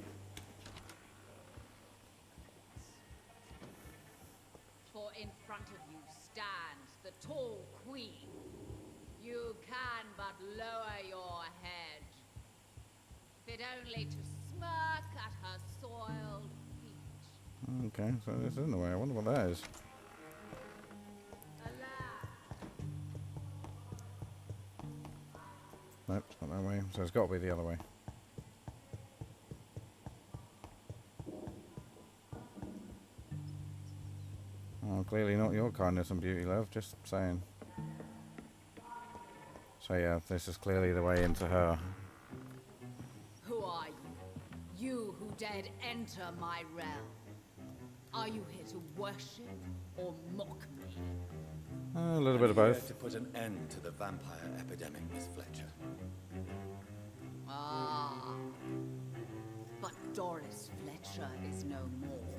For in front of you stands the tall queen. You can but lower your head, fit only to smirk at her soiled feet. Okay, so this isn't the way. I wonder what that is. Nope, it's not that way. So it's got to be the other way. Oh, clearly not your kindness and beauty, love. Just saying. So yeah, this is clearly the way into her. Who are you? You who dared enter my realm. Are you here to worship or mock me? A little bit of I'm here both. to put an end to the vampire epidemic, Miss Fletcher. Ah. But Doris Fletcher is no more.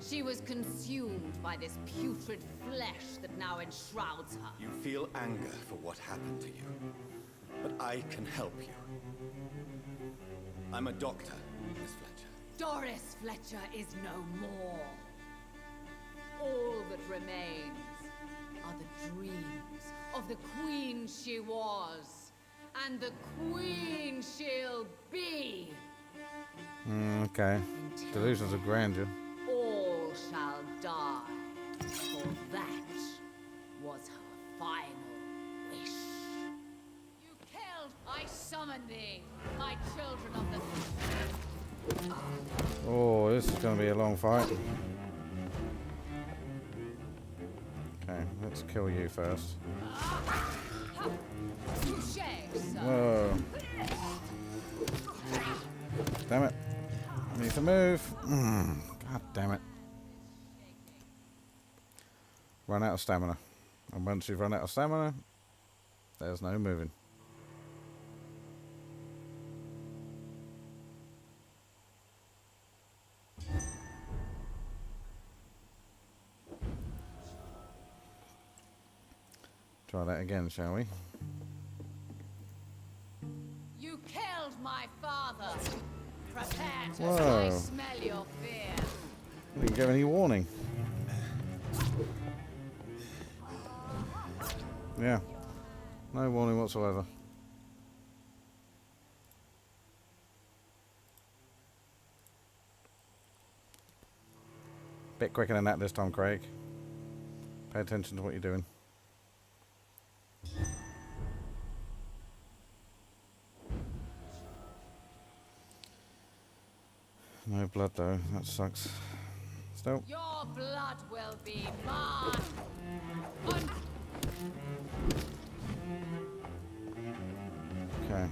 She was consumed by this putrid flesh that now enshrouds her. You feel anger for what happened to you, but I can help you. I'm a doctor, Miss Fletcher. Doris Fletcher is no more. All that remains are the dreams of the queen she was, and the queen she'll be. Okay. Delusions of grandeur. All shall die, for that was her final wish. You killed, I summon thee, my children of the... Oh, this is going to be a long fight. Okay, let's kill you first. Touché, sir. Whoa. Damn it. I need to move. God damn it. Run out of stamina. And once you've run out of stamina, there's no moving. Try that again, shall we? You killed my father. Prepare to Whoa. I smell your fear. I didn't give any warning. Yeah. No warning whatsoever. Bit quicker than that this time, Craig. Pay attention to what you're doing. No blood though, that sucks. Still. Your blood will be mine. Okay.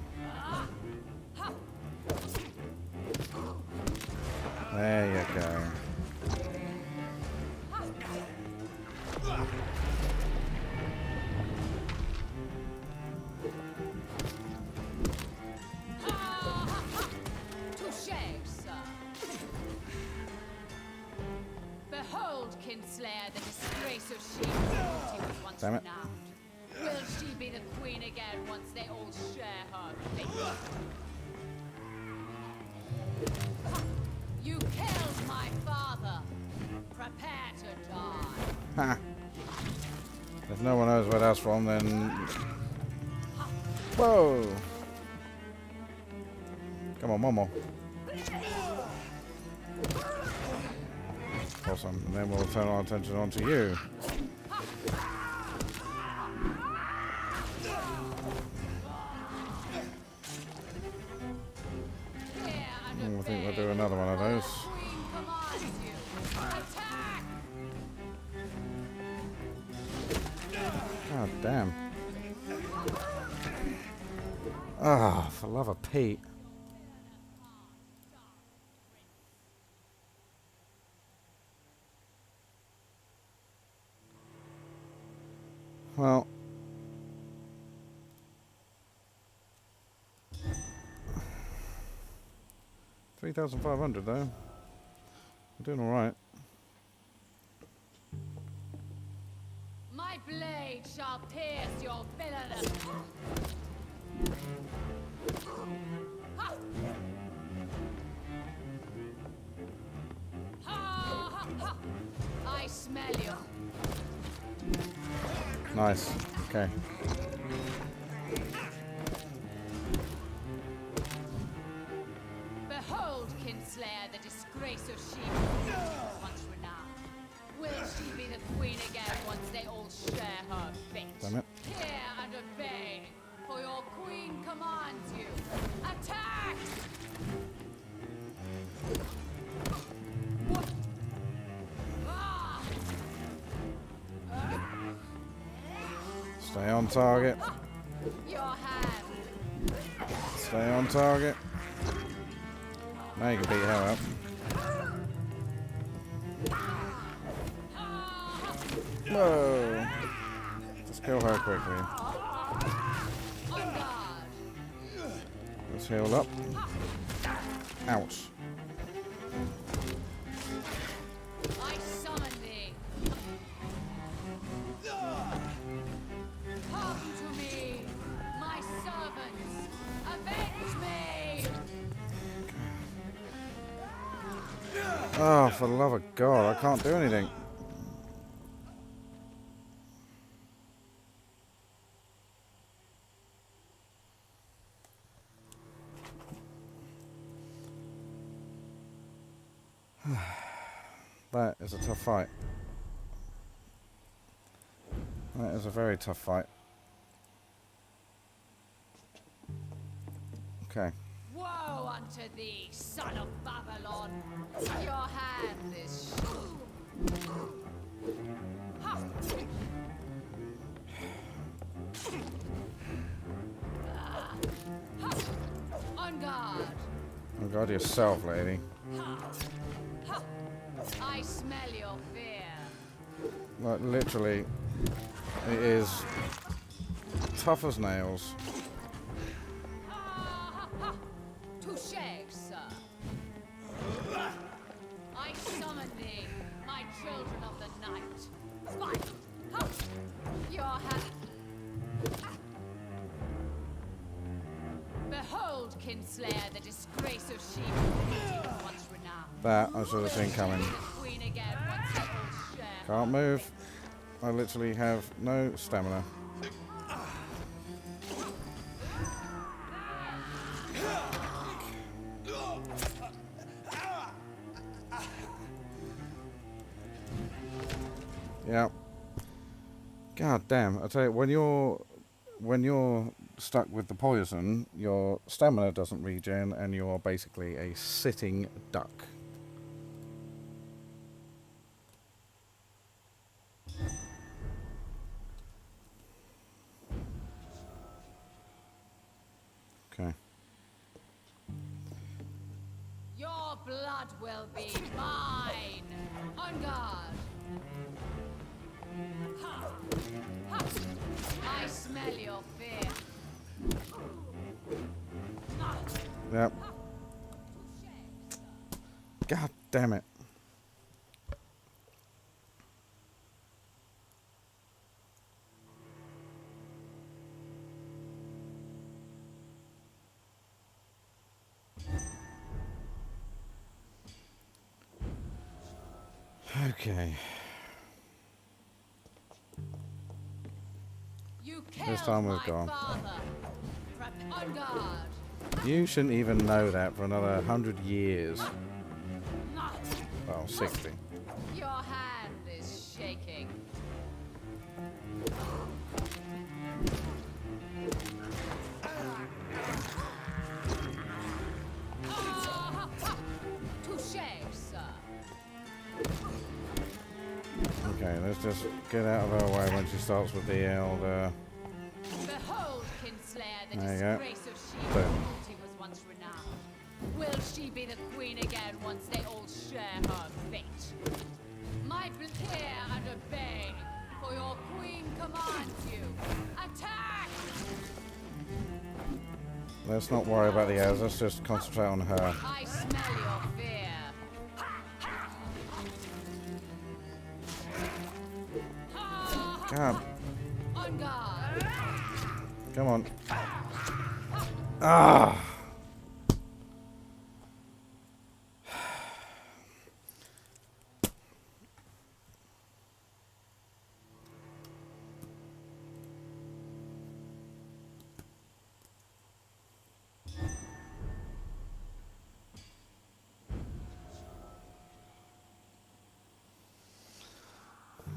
There you go. Touché, sir. Behold, Kinslayer, the disgrace of she who was once Damn it. renowned. Will she be the queen again once they all share her fate? You killed my father. Prepare to die. Ha! If no one knows where that's from, then... Whoa! Come on, Momo. Awesome. And then we'll turn our attention onto you. I think we'll do another one of those. Queen commands you. Attack! God damn. Ah, for love of Pete. Well. 3,500 though. We're doing alright. My blade shall pierce your villainous. Ha! Ha, ha, ha. I smell you. Nice. Okay. Behold, Kinslayer, the disgrace of sheep, once renowned. Will she be the queen again once they all share her fate? Damn it. Hear and obey, for your queen commands you. Attack! Ah! Stay on target. Your hand. Stay on target. Now you can beat her up. Whoa! Let's kill her quickly. On guard. Let's heal up. Ouch. I summon thee. Come to me, my servants. Avenge me. Oh, for the love of God, I can't do anything. That is a tough fight. That is a very tough fight. Okay. Woe unto thee, son of Babylon! Your hand is Ha! Ha! On guard! Oh God, yourself, lady. Ha! Ha! I smell your fear. Like, literally, it is tough as nails. Ha! Ha! Touché, sir. I summon thee, my children of the night. Spike! Ha! Your hand. Behold, Kinslayer, the disgrace of sheep, once renowned. That I should have seen coming. The queen again, once they all share. Can't move. I literally have no stamina. Yeah. God damn! I tell you, when you're stuck with the poison, your stamina doesn't regen, and you're basically a sitting duck. Okay. Your blood will be mine. On guard. Ha! Ha! I smell your fear. Yep. God damn it. Okay. You This time we've my gone. father. On guard. You shouldn't even know that for another 100 years. Well, 60. Your hand is shaking. Touché, sir. Okay, let's just get out of her way when she starts with the old, Behold, Kinslayer, the There you go. disgrace of sheep. Boom. She was once renowned. Will she be the queen again once they all share her fate? My hear and obey, for your queen commands you. Attack! let's not worry about the others, let's just concentrate on her. I smell your fear. God, On guard. come on. Ah!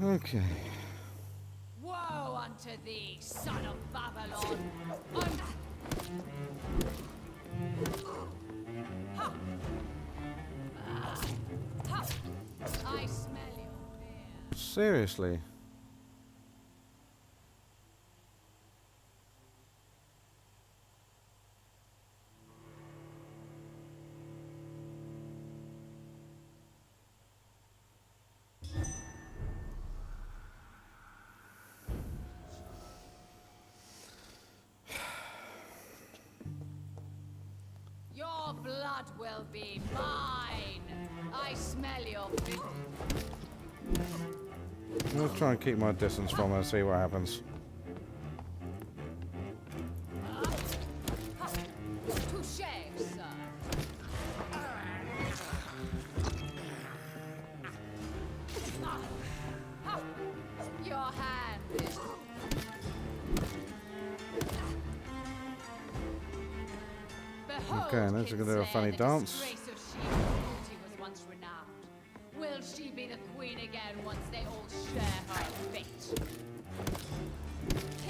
Okay. Woe unto thee, son of Babylon! Ha! Ha! I smell your fear. Seriously. Your blood will be mine. I smell your fear. I'm just trying to keep my distance from her and see what happens. Touche, sir. Your hand is... Behold, Okay, now she's gonna do a funny Kinslayer, the dance. disgrace of she whose beauty was once renowned. Will she be the queen again once they all share her fate?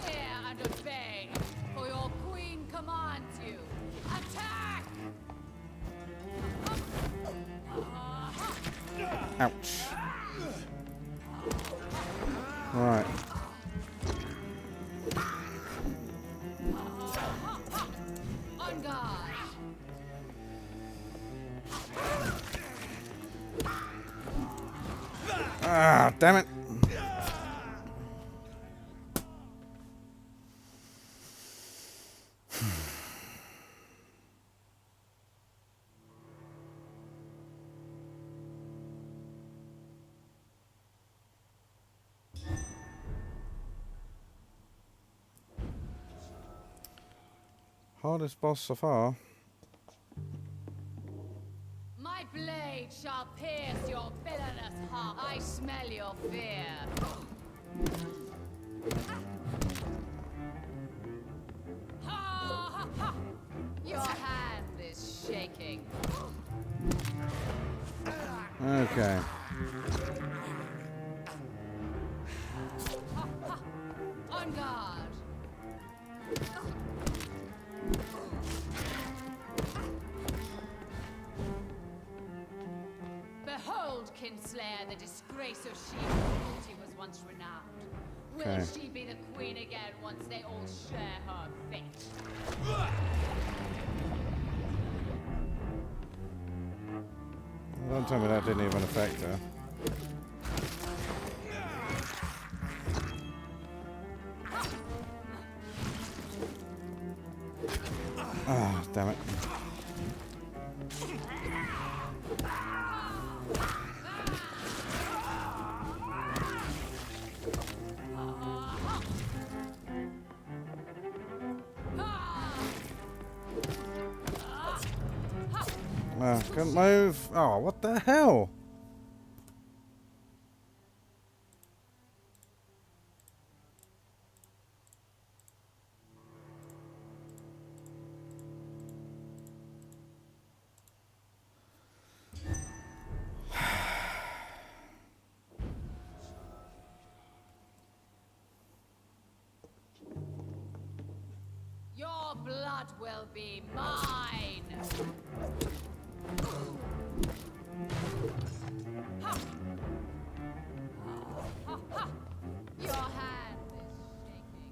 Hear and obey, for your queen commands you. Attack! Ouch. Right. On guard! Ah, damn it. Hardest boss so far. My blade shall pierce your villainous heart. I smell your fear. Ha, ha, ha. Your hand is shaking. Okay. On guard. Behold, Kinslayer, the disgrace of she whose beauty was once renowned. Will Okay. she be the queen again once they all share her fate? Don't tell me that didn't even affect her. Ah, damn it. Can't move. Oh, what the hell? Your blood will be mine. Ha! Ha, ha. Your hand is shaking.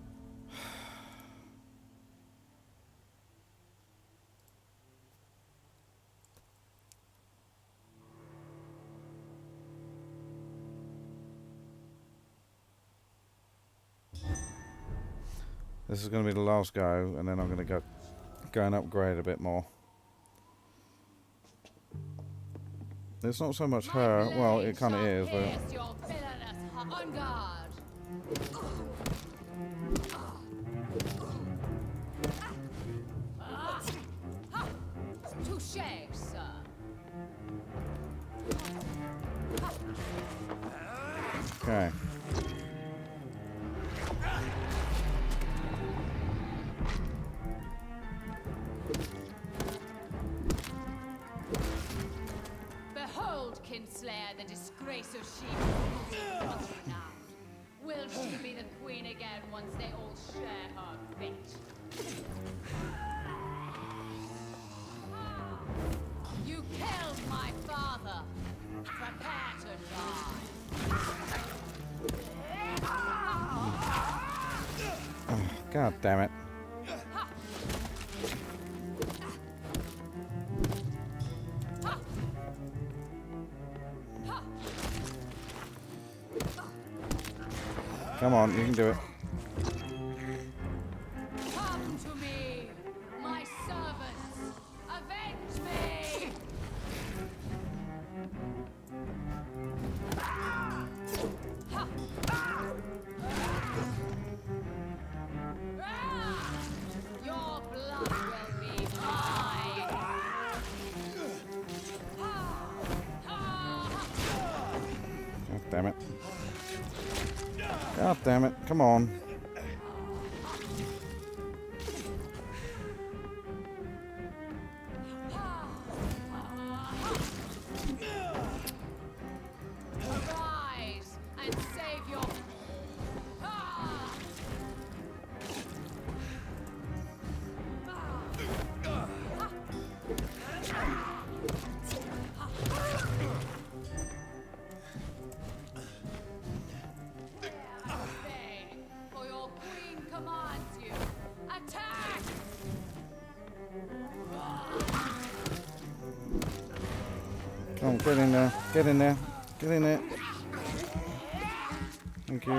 This is going to be the last go, and then I'm going to go and upgrade a bit more. It's not so much her. Well, it kind of is, but Pierce your villainous heart. On guard. Touche, sir. okay. Behold, Kinslayer, the disgrace of she whose beauty was once renowned. Will she be the queen again once they all share her fate? You killed my father. Prepare to die. God damn it. Come on, you can do it. Come to me, my servants. Avenge me. Your blood will be mine. God damn it. God damn it. Come on. Arise and save your... For your queen commands you. Attack! Come on, get in there. Get in there. Get in there. Thank you.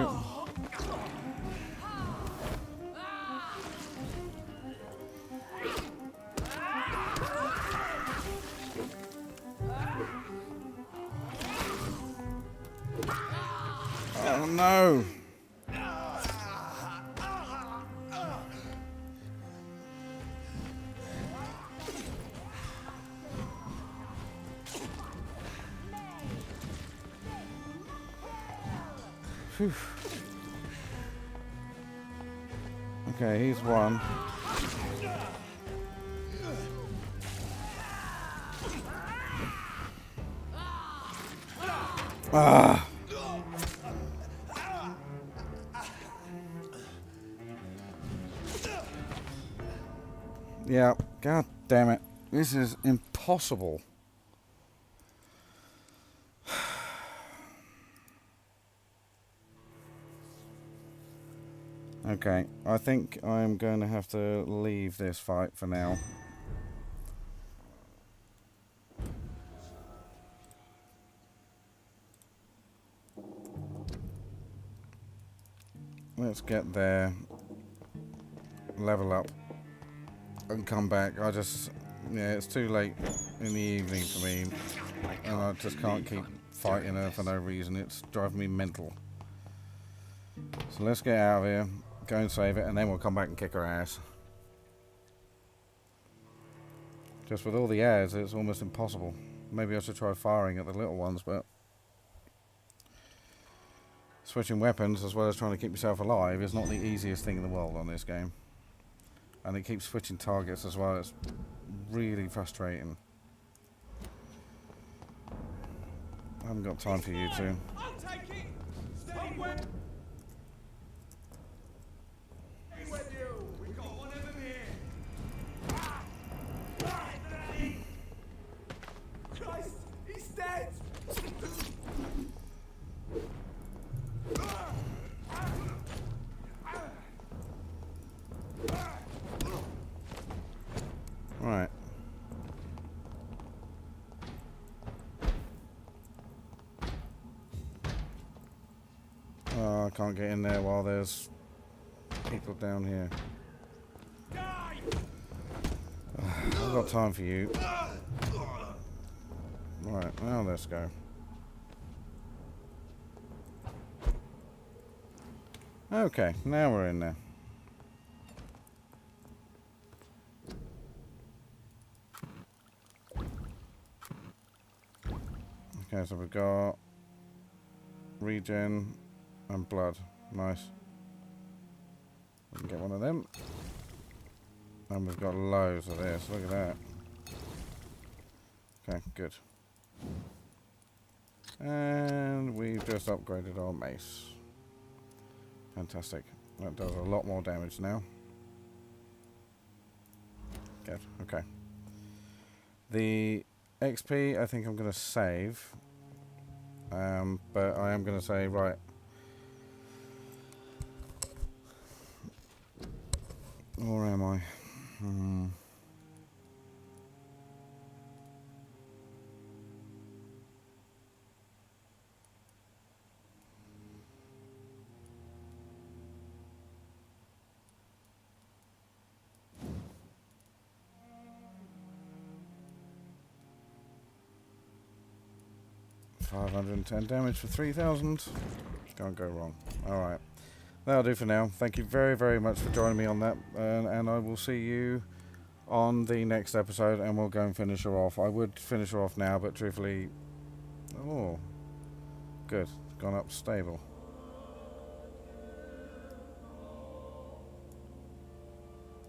Oh no! Phew. Okay, he's one. Ah! Yeah, god damn it. This is impossible. Okay, I think I'm going to have to leave this fight for now. Let's get there, level up, and come back. Yeah, it's too late in the evening for me, and I just can't keep fighting her for no reason. It's driving me mental. So let's get out of here, go and save it, and then we'll come back and kick her ass. Just with all the ads, it's almost impossible. Maybe I should try firing at the little ones, but switching weapons as well as trying to keep yourself alive is not the easiest thing in the world on this game. And it keeps switching targets as well. It's really frustrating. I haven't got time for you two. I'll take it! Stay with you! We've got one of them here! Christ! He's dead! Right. Oh, I can't get in there while there's people down here. I've got time for you. Right, now let's go. Okay, now we're in there. Okay, so we've got regen and blood. Nice. We can get one of them. And we've got loads of this. Look at that. Okay, good. And we've just upgraded our mace. Fantastic. That does a lot more damage now. Good. Okay. The XP, I think I'm going to save. But I am going to say, right. Or am I? 510 damage for 3,000. Can't go wrong. Alright. That'll do for now. Thank you very, very much for joining me on that. And I will see you on the next episode, and we'll go and finish her off. I would finish her off now, but truthfully... Oh. Good. Gone up stable.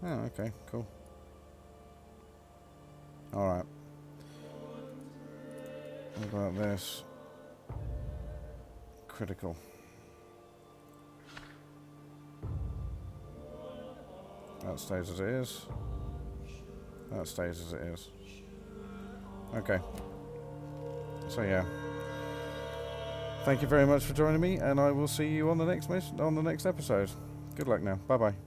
Oh, okay. Cool. Alright. What about this? Critical. That stays as it is. That stays as it is. Okay. So yeah. Thank you very much for joining me, and I will see you on the next mission, on the next episode. Good luck now. Bye bye.